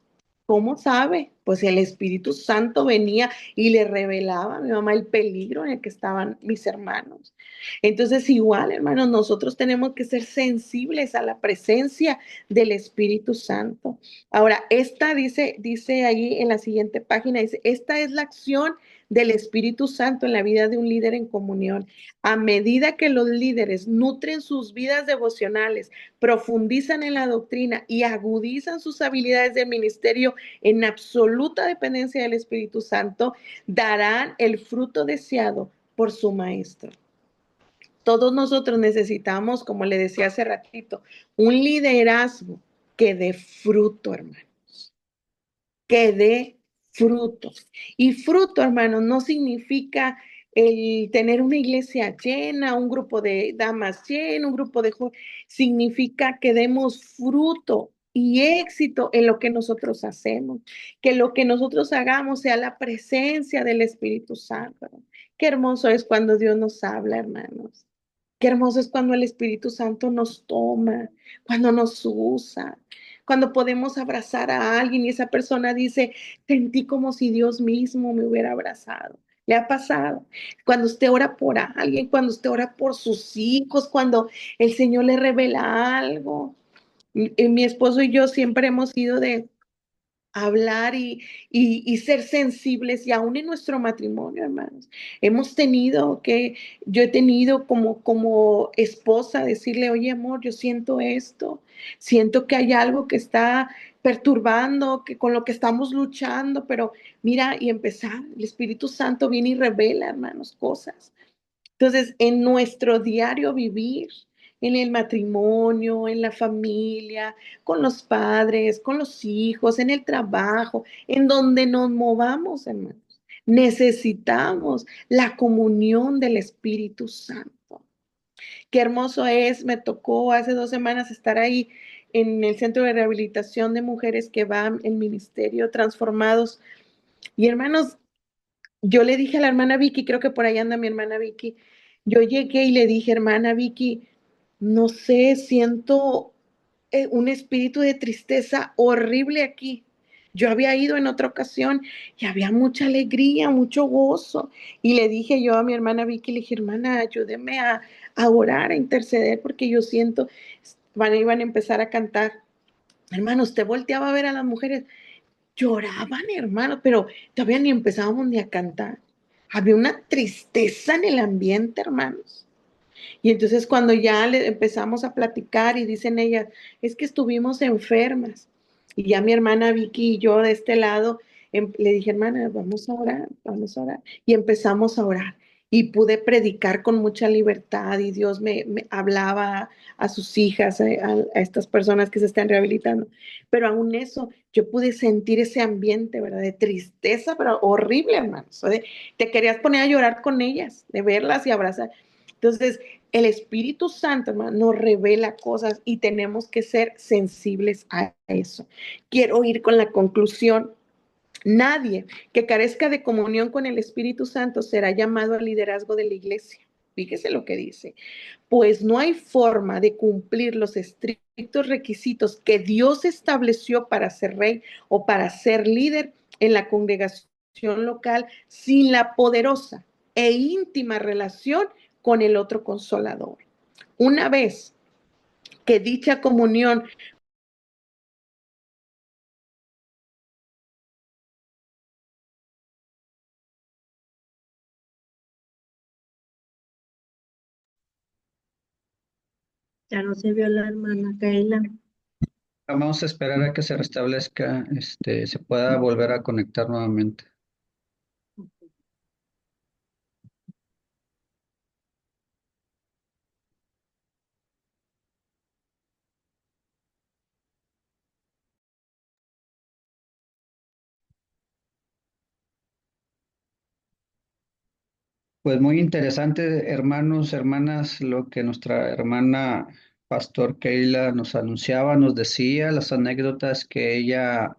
S3: ¿Cómo sabe? Pues el Espíritu Santo venía y le revelaba a mi mamá el peligro en el que estaban mis hermanos. Entonces, igual, hermanos, nosotros tenemos que ser sensibles a la presencia del Espíritu Santo. Ahora, dice ahí en la siguiente página, dice, esta es la acción del Espíritu Santo en la vida de un líder en comunión. A medida que los líderes nutren sus vidas devocionales, profundizan en la doctrina y agudizan sus habilidades de ministerio en absoluta dependencia del Espíritu Santo, darán el fruto deseado por su maestro. Todos nosotros necesitamos, como le decía hace ratito, un liderazgo que dé fruto, hermanos, que dé fruto. Y fruto, hermanos, no significa el tener una iglesia llena, un grupo de damas lleno, un grupo de jóvenes, significa que demos fruto y éxito en lo que nosotros hacemos, que lo que nosotros hagamos sea la presencia del Espíritu Santo. Qué hermoso es cuando Dios nos habla, hermanos. Qué hermoso es cuando el Espíritu Santo nos toma, cuando nos usa, cuando podemos abrazar a alguien y esa persona dice, sentí como si Dios mismo me hubiera abrazado. ¿Le ha pasado? Cuando usted ora por alguien, cuando usted ora por sus hijos, cuando el Señor le revela algo. Mi esposo y yo siempre hemos sido de hablar y ser sensibles y aún en nuestro matrimonio, hermanos. Yo he tenido como esposa decirle, oye amor, yo siento esto, siento que hay algo que está perturbando, que con lo que estamos luchando, pero mira, y empezar, el Espíritu Santo viene y revela, hermanos, cosas. Entonces, en nuestro diario vivir, en el matrimonio, en la familia, con los padres, con los hijos, en el trabajo, en donde nos movamos, hermanos, necesitamos la comunión del Espíritu Santo. Qué hermoso es, me tocó hace 2 semanas estar ahí en el centro de rehabilitación de mujeres que van el ministerio transformados. Y hermanos, yo le dije a la hermana Vicky, creo que por ahí anda mi hermana Vicky, yo llegué y le dije, hermana Vicky, no sé, siento un espíritu de tristeza horrible aquí. Yo había ido en otra ocasión y había mucha alegría, mucho gozo. Y le dije yo a mi hermana Vicky, le dije, hermana, ayúdeme a orar, a interceder, porque yo siento, iban a empezar a cantar. Hermano, usted volteaba a ver a las mujeres, lloraban, hermano, pero todavía ni empezábamos ni a cantar. Había una tristeza en el ambiente, hermanos. Y entonces cuando ya le empezamos a platicar y dicen ellas, es que estuvimos enfermas. Y ya mi hermana Vicky y yo de este lado le dije, hermana, vamos a orar, vamos a orar. Y empezamos a orar. Y pude predicar con mucha libertad y Dios me hablaba a sus hijas, a estas personas que se están rehabilitando. Pero aún eso, yo pude sentir ese ambiente, ¿verdad? De tristeza, pero horrible, hermanos. Te querías poner a llorar con ellas, de verlas y abrazar. Entonces, el Espíritu Santo, hermano, nos revela cosas y tenemos que ser sensibles a eso. Quiero ir con la conclusión. Nadie que carezca de comunión con el Espíritu Santo será llamado al liderazgo de la iglesia. Fíjese lo que dice. Pues no hay forma de cumplir los estrictos requisitos que Dios estableció para ser rey o para ser líder en la congregación local sin la poderosa e íntima relación con el otro consolador. Una vez que dicha comunión
S4: Ya no se vio la hermana Kaela.
S1: Vamos a esperar a que se restablezca, se pueda volver a conectar nuevamente. Pues muy interesante, hermanos, hermanas, lo que nuestra hermana Pastor Keila nos anunciaba, nos decía, las anécdotas que ella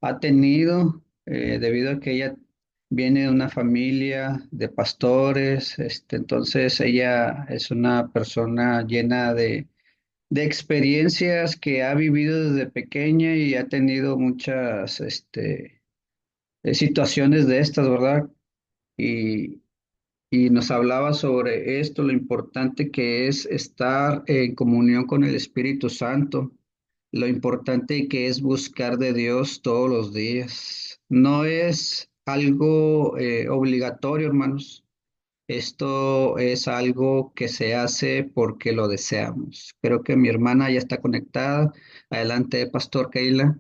S1: ha tenido, debido a que ella viene de una familia de pastores, entonces ella es una persona llena de experiencias que ha vivido desde pequeña y ha tenido muchas, situaciones de estas, ¿verdad? Y, y nos hablaba sobre esto, lo importante que es estar en comunión con el Espíritu Santo, lo importante que es buscar de Dios todos los días. No es algo obligatorio, hermanos. Esto es algo que se hace porque lo deseamos. Creo que mi hermana ya está conectada. Adelante, Pastor Keila.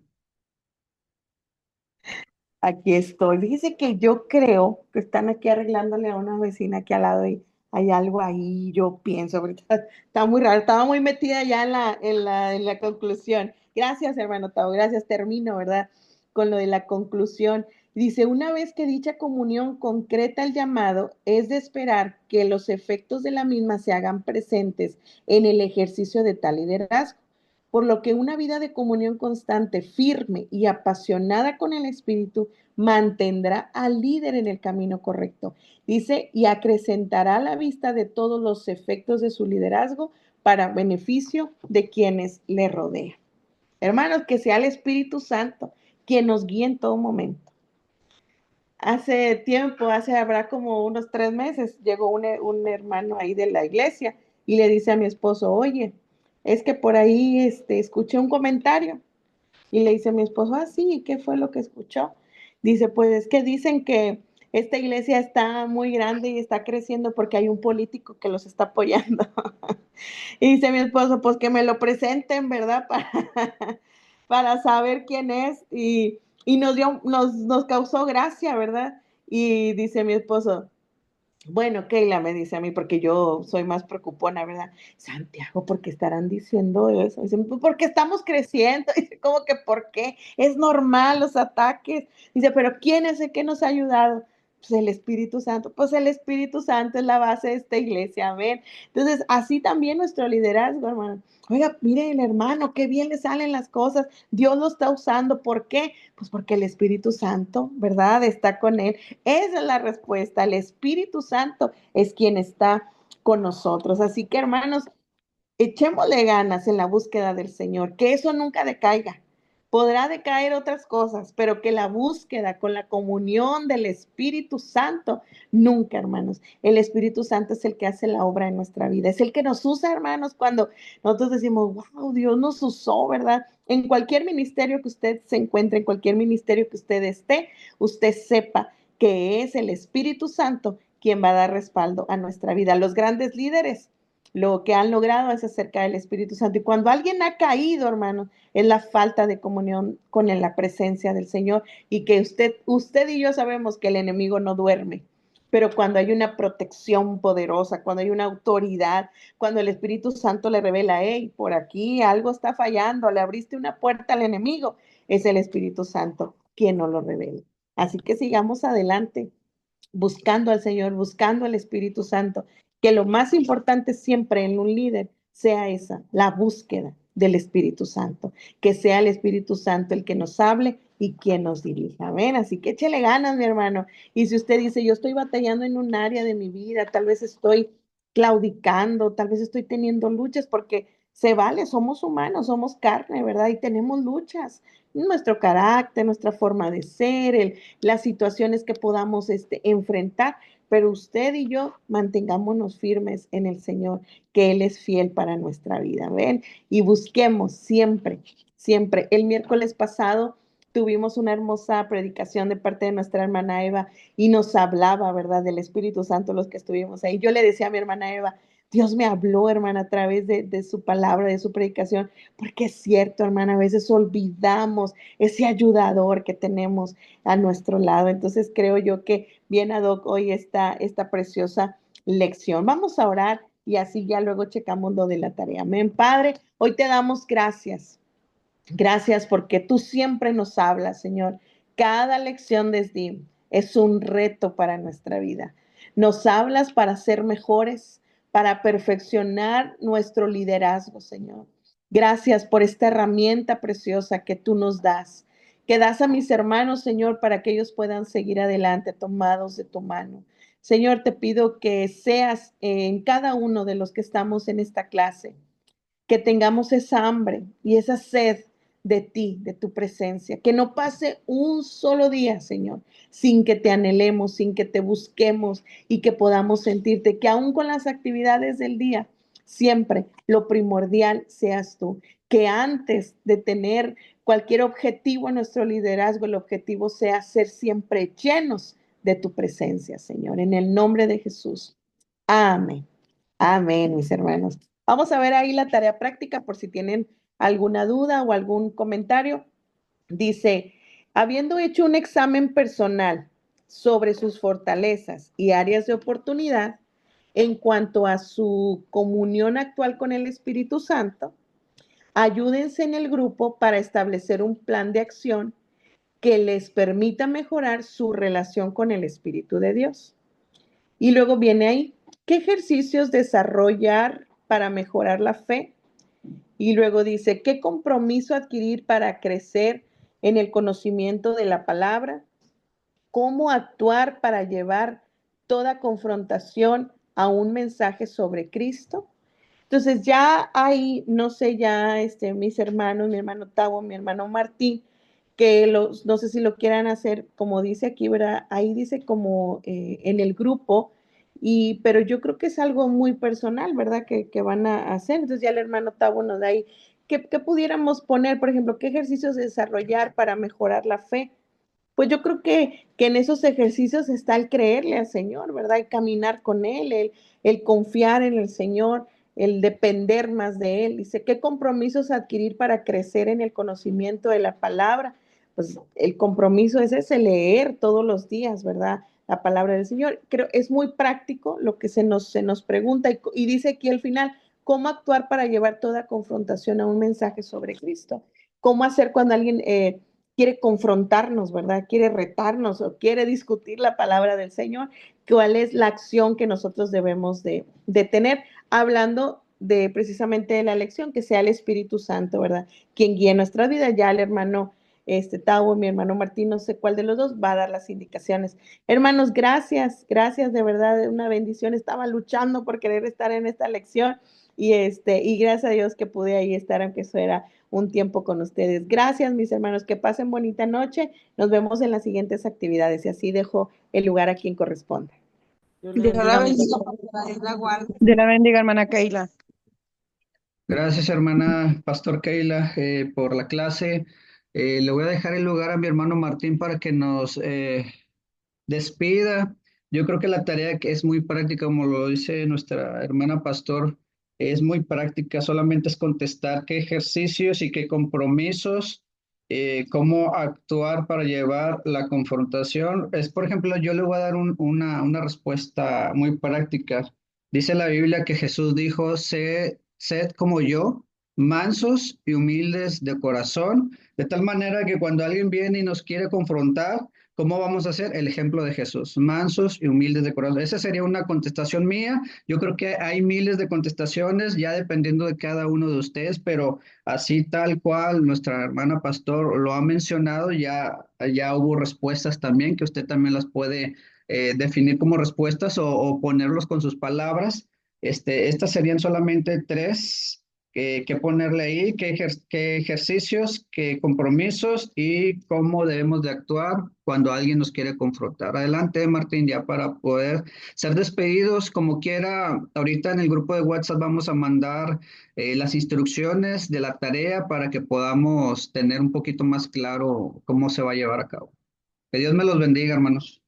S3: Aquí estoy. Fíjese que yo creo que están aquí arreglándole a una vecina aquí al lado y hay algo ahí, yo pienso, ahorita está muy raro, estaba muy metida ya en la conclusión. Gracias, hermano Tavo, gracias. Termino, ¿verdad? Con lo de la conclusión. Dice, una vez que dicha comunión concreta el llamado, es de esperar que los efectos de la misma se hagan presentes en el ejercicio de tal liderazgo, por lo que una vida de comunión constante, firme y apasionada con el Espíritu mantendrá al líder en el camino correcto. Dice, y acrecentará la vista de todos los efectos de su liderazgo para beneficio de quienes le rodean. Hermanos, que sea el Espíritu Santo quien nos guíe en todo momento. Hace tiempo, habrá como unos 3 meses, llegó un hermano ahí de la iglesia y le dice a mi esposo, oye, es que por ahí escuché un comentario. Y le dice a mi esposo, ah, sí, ¿qué fue lo que escuchó? Dice, pues es que dicen que esta iglesia está muy grande y está creciendo porque hay un político que los está apoyando. Y dice mi esposo, pues que me lo presenten, ¿verdad? Para saber quién es. Y nos causó gracia, ¿verdad? Y dice mi esposo, bueno, Keila me dice a mí, porque yo soy más preocupona, ¿verdad? Santiago, ¿por qué estarán diciendo eso? Dice, "Pues porque estamos creciendo". Dice, ¿cómo que por qué? Es normal los ataques. Dice, pero ¿quién es el que nos ha ayudado? Pues el Espíritu Santo. Pues el Espíritu Santo es la base de esta iglesia, amén. Entonces, así también nuestro liderazgo, hermano. Oiga, mire el hermano, qué bien le salen las cosas. Dios lo está usando. ¿Por qué? Pues porque el Espíritu Santo, ¿verdad? Está con él. Esa es la respuesta. El Espíritu Santo es quien está con nosotros. Así que, hermanos, echémosle ganas en la búsqueda del Señor, que eso nunca decaiga. Podrá decaer otras cosas, pero que la búsqueda con la comunión del Espíritu Santo, nunca, hermanos. El Espíritu Santo es el que hace la obra en nuestra vida. Es el que nos usa, hermanos, cuando nosotros decimos, wow, Dios nos usó, ¿verdad? En cualquier ministerio que usted se encuentre, en cualquier ministerio que usted esté, usted sepa que es el Espíritu Santo quien va a dar respaldo a nuestra vida. Los grandes líderes lo que han logrado es acerca del Espíritu Santo. Y cuando alguien ha caído, hermano, es la falta de comunión con la presencia del Señor. Y que usted y yo sabemos que el enemigo no duerme. Pero cuando hay una protección poderosa, cuando hay una autoridad, cuando el Espíritu Santo le revela, hey, por aquí algo está fallando, le abriste una puerta al enemigo, es el Espíritu Santo quien nos lo revela. Así que sigamos adelante buscando al Señor, buscando al Espíritu Santo, que lo más importante siempre en un líder sea esa, la búsqueda del Espíritu Santo, que sea el Espíritu Santo el que nos hable y quien nos dirija. ¿Ven? Así que échele ganas, mi hermano. Y si usted dice, yo estoy batallando en un área de mi vida, tal vez estoy claudicando, tal vez estoy teniendo luchas, porque se vale, somos humanos, somos carne, ¿verdad? Y tenemos luchas. Nuestro carácter, nuestra forma de ser, las situaciones que podamos enfrentar, pero usted y yo mantengámonos firmes en el Señor, que Él es fiel para nuestra vida, ¿ven? Y busquemos siempre, siempre. El miércoles pasado tuvimos una hermosa predicación de parte de nuestra hermana Eva y nos hablaba, ¿verdad?, del Espíritu Santo, los que estuvimos ahí. Yo le decía a mi hermana Eva, Dios me habló, hermana, a través de su palabra, de su predicación, porque es cierto, hermana, a veces olvidamos ese ayudador que tenemos a nuestro lado. Entonces creo yo que bien ad hoc hoy esta preciosa lección. Vamos a orar y así ya luego checamos lo de la tarea. Amén. Padre, hoy te damos gracias. Gracias porque tú siempre nos hablas, Señor. Cada lección de ti es un reto para nuestra vida. Nos hablas para ser mejores, para perfeccionar nuestro liderazgo, Señor. Gracias por esta herramienta preciosa que tú nos das, que das a mis hermanos, Señor, para que ellos puedan seguir adelante tomados de tu mano. Señor, te pido que seas en cada uno de los que estamos en esta clase, que tengamos esa hambre y esa sed de ti, de tu presencia, que no pase un solo día, Señor, sin que te anhelemos, sin que te busquemos y que podamos sentirte, que aún con las actividades del día, siempre lo primordial seas tú, que antes de tener cualquier objetivo en nuestro liderazgo, el objetivo sea ser siempre llenos de tu presencia, Señor, en el nombre de Jesús. Amén. Amén, mis hermanos. Vamos a ver ahí la tarea práctica por si tienen alguna duda o algún comentario. Dice, Habiendo hecho un examen personal sobre sus fortalezas y áreas de oportunidad en cuanto a su comunión actual con el Espíritu Santo, ayúdense en el grupo para establecer un plan de acción que les permita mejorar su relación con el Espíritu de Dios. Y luego viene ahí, ¿qué ejercicios desarrollar para mejorar la fe? Y luego dice, ¿qué compromiso adquirir para crecer en el conocimiento de la palabra? ¿Cómo actuar para llevar toda confrontación a un mensaje sobre Cristo? Entonces ya hay, no sé, ya mis hermanos, mi hermano Tavo, mi hermano Martín, que no sé si lo quieran hacer, como dice aquí, ¿verdad? Ahí dice como en el grupo, pero yo creo que es algo muy personal, ¿verdad? Que van a hacer. Entonces ya el hermano Tavo nos da ahí, ¿qué pudiéramos poner, por ejemplo, qué ejercicios desarrollar para mejorar la fe? Pues yo creo que en esos ejercicios está el creerle al Señor, ¿verdad? El caminar con Él, el confiar en el Señor, el depender más de Él. Dice, ¿qué compromisos adquirir para crecer en el conocimiento de la palabra? Pues el compromiso es ese, leer todos los días, ¿verdad? La palabra del Señor. Creo es muy práctico lo que se nos pregunta y dice aquí al final, ¿cómo actuar para llevar toda confrontación a un mensaje sobre Cristo? ¿Cómo hacer cuando alguien quiere confrontarnos, ¿verdad? Quiere retarnos o quiere discutir la palabra del Señor? ¿Cuál es la acción que nosotros debemos de tener? Hablando de precisamente de la lección, que sea el Espíritu Santo, ¿verdad? Quien guíe nuestra vida. Ya el hermano Tavo, mi hermano Martín, no sé cuál de los dos va a dar las indicaciones. Hermanos, gracias de verdad, una bendición. Estaba luchando por querer estar en esta lección y gracias a Dios que pude ahí estar, aunque eso era un tiempo con ustedes. Gracias, mis hermanos, que pasen bonita noche. Nos vemos en las siguientes actividades y así dejo el lugar a quien corresponde.
S2: Dios le
S5: Dios la
S2: bendiga.
S5: bendiga, Dios la guarde.
S6: Dios la bendiga, hermana Keila.
S1: Gracias, hermana Pastor Keila, por la clase. Le voy a dejar el lugar a mi hermano Martín para que nos despida. Yo creo que la tarea que es muy práctica, como lo dice nuestra hermana Pastor, es muy práctica, solamente es contestar qué ejercicios y qué compromisos, cómo actuar para llevar la confrontación. Es, por ejemplo, yo le voy a dar una respuesta muy práctica. Dice la Biblia que Jesús dijo, sed como yo, mansos y humildes de corazón, de tal manera que cuando alguien viene y nos quiere confrontar, ¿cómo vamos a hacer? El ejemplo de Jesús, mansos y humildes de corazón. Esa sería una contestación mía. Yo creo que hay miles de contestaciones, ya dependiendo de cada uno de ustedes, pero así tal cual nuestra hermana Pastor lo ha mencionado, ya hubo respuestas también, que usted también las puede definir como respuestas o ponerlos con sus palabras. Estas serían solamente tres que ponerle ahí, qué ejercicios, qué compromisos y cómo debemos de actuar cuando alguien nos quiere confrontar. Adelante, Martín, ya para poder ser despedidos como quiera. Ahorita en el grupo de WhatsApp vamos a mandar las instrucciones de la tarea para que podamos tener un poquito más claro cómo se va a llevar a cabo. Que Dios me los bendiga, hermanos.